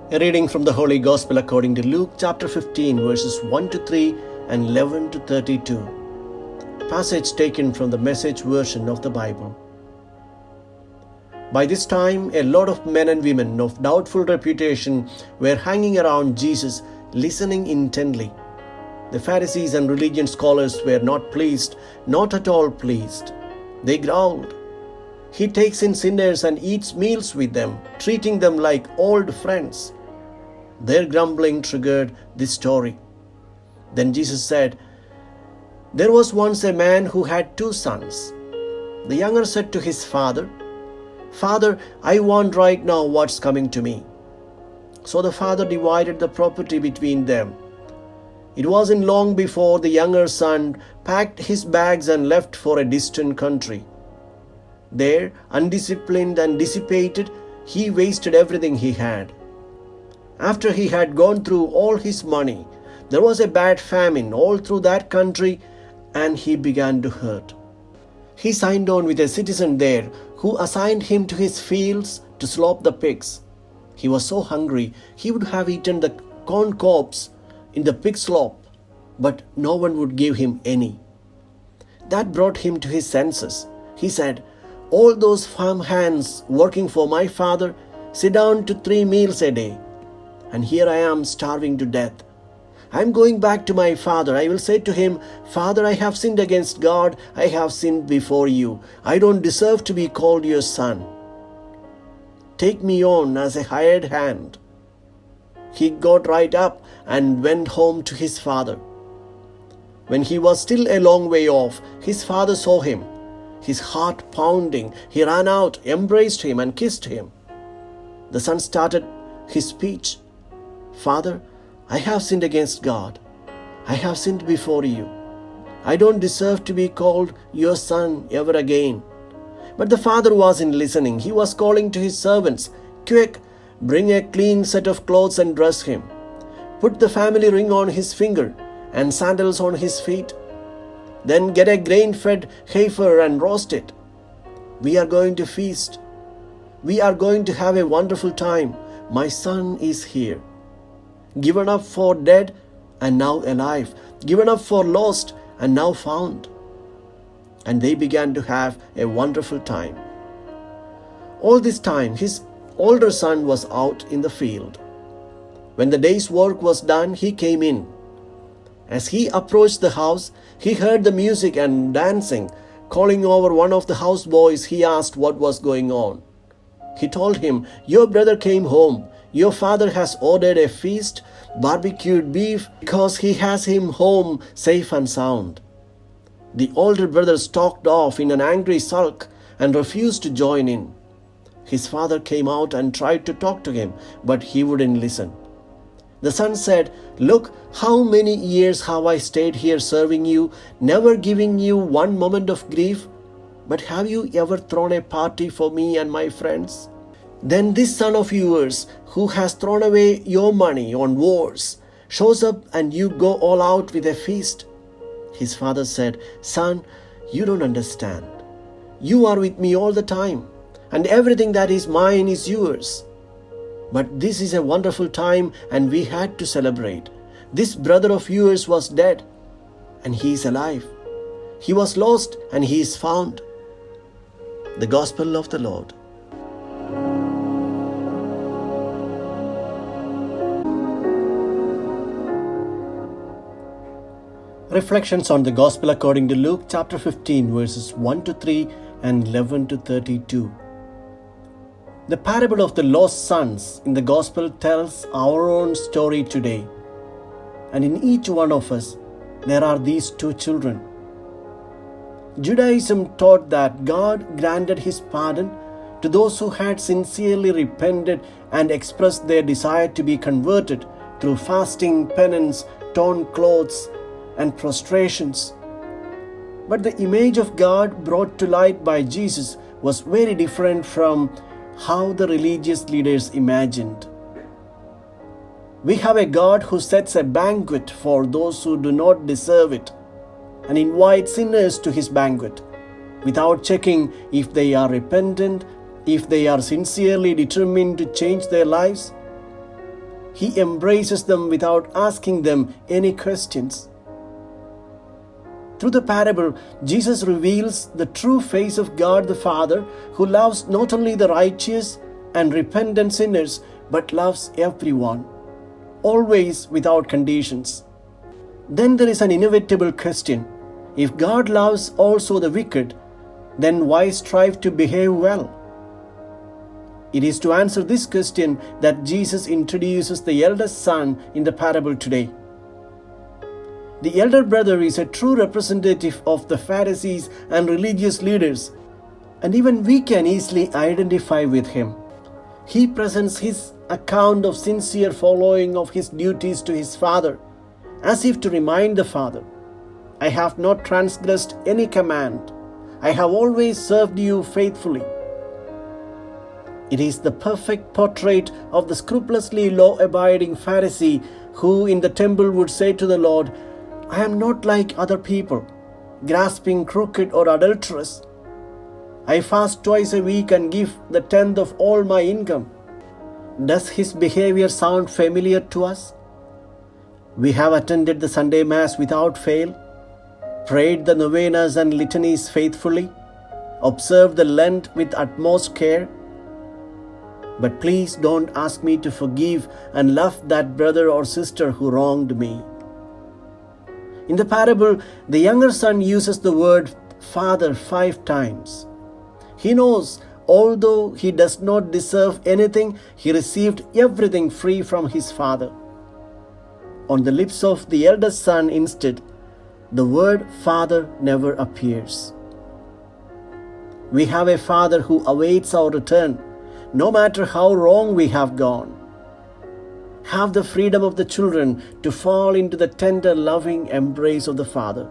A reading from the Holy Gospel according to Luke chapter 15 verses 1 to 3 and 11 to 32. Passage taken from the Message version of the Bible. By this time, a lot of men and women of doubtful reputation were hanging around Jesus, listening intently. The Pharisees and religious scholars were not pleased, not at all pleased. They growled, "He takes in sinners and eats meals with them, treating them like old friends." Their grumbling triggered this story. Then Jesus said, "There was once a man who had 2 sons. The younger said to his father, 'Father, I want right now what's coming to me.' So the father divided the property between them. It wasn't long before the younger son packed his bags and left for a distant country. There, undisciplined and dissipated, he wasted everything he had. After he had gone through all his money, there was a bad famine all through that country, and he began to hurt. He signed on with a citizen there who assigned him to his fields to slop the pigs. He was so hungry he would have eaten the corn cobs in the pig slop, but no one would give him any. That brought him to his senses. He said, 'All those farm hands working for my father sit down to 3 meals a day, and here I am starving to death. I am going back to my father. I will say to him, Father, I have sinned against God. I have sinned before you. I don't deserve to be called your son. Take me on as a hired hand.' He got right up and went home to his father. When he was still a long way off, his father saw him. His heart pounding, he ran out, embraced him, and kissed him. The son started his speech. 'Father, I have sinned against God. I have sinned before you. I don't deserve to be called your son ever again.' But the father wasn't listening. He was calling to his servants, 'Quick, bring a clean set of clothes and dress him. Put the family ring on his finger and sandals on his feet. Then get a grain-fed heifer and roast it. We are going to feast. We are going to have a wonderful time. My son is here. Given up for dead and now alive. Given up for lost and now found.' And they began to have a wonderful time. All this time, his older son was out in the field. When the day's work was done, he came in. As he approached the house, he heard the music and dancing. Calling over one of the houseboys, he asked what was going on. He told him, 'Your brother came home. Your father has ordered a feast, barbecued beef, because he has him home safe and sound.' The older brother stalked off in an angry sulk and refused to join in. His father came out and tried to talk to him, but he wouldn't listen. The son said, 'Look, how many years have I stayed here serving you, never giving you one moment of grief? But have you ever thrown a party for me and my friends? Then this son of yours, who has thrown away your money on wars, shows up and you go all out with a feast.' His father said, 'Son, you don't understand. You are with me all the time, and everything that is mine is yours. But this is a wonderful time, and we had to celebrate. This brother of yours was dead, and he is alive. He was lost, and he is found.'" The Gospel of the Lord. Reflections on the Gospel according to Luke chapter 15 verses 1 to 3 and 11 to 32. The parable of the lost sons in the Gospel tells our own story today. And in each one of us, there are these 2 children. Judaism taught that God granted His pardon to those who had sincerely repented and expressed their desire to be converted through fasting, penance, torn clothes, and prostrations. But the image of God brought to light by Jesus was very different from how the religious leaders imagined. We have a God who sets a banquet for those who do not deserve it and invites sinners to His banquet without checking if they are repentant, if they are sincerely determined to change their lives. He embraces them without asking them any questions. Through the parable, Jesus reveals the true face of God the Father, who loves not only the righteous and repentant sinners, but loves everyone, always without conditions. Then there is an inevitable question. If God loves also the wicked, then why strive to behave well? It is to answer this question that Jesus introduces the eldest son in the parable today. The elder brother is a true representative of the Pharisees and religious leaders, and even we can easily identify with him. He presents his account of sincere following of his duties to his father, as if to remind the father, "I have not transgressed any command. I have always served you faithfully." It is the perfect portrait of the scrupulously law-abiding Pharisee who in the temple would say to the Lord, "I am not like other people, grasping, crooked, or adulterous. I fast twice a week and give the tenth of all my income." Does his behavior sound familiar to us? We have attended the Sunday Mass without fail, prayed the novenas and litanies faithfully, observed the Lent with utmost care. But please don't ask me to forgive and love that brother or sister who wronged me. In the parable, the younger son uses the word Father 5 times. He knows, although he does not deserve anything, he received everything free from his father. On the lips of the eldest son, instead, the word Father never appears. We have a Father who awaits our return, no matter how wrong we have gone. Have the freedom of the children to fall into the tender, loving embrace of the Father.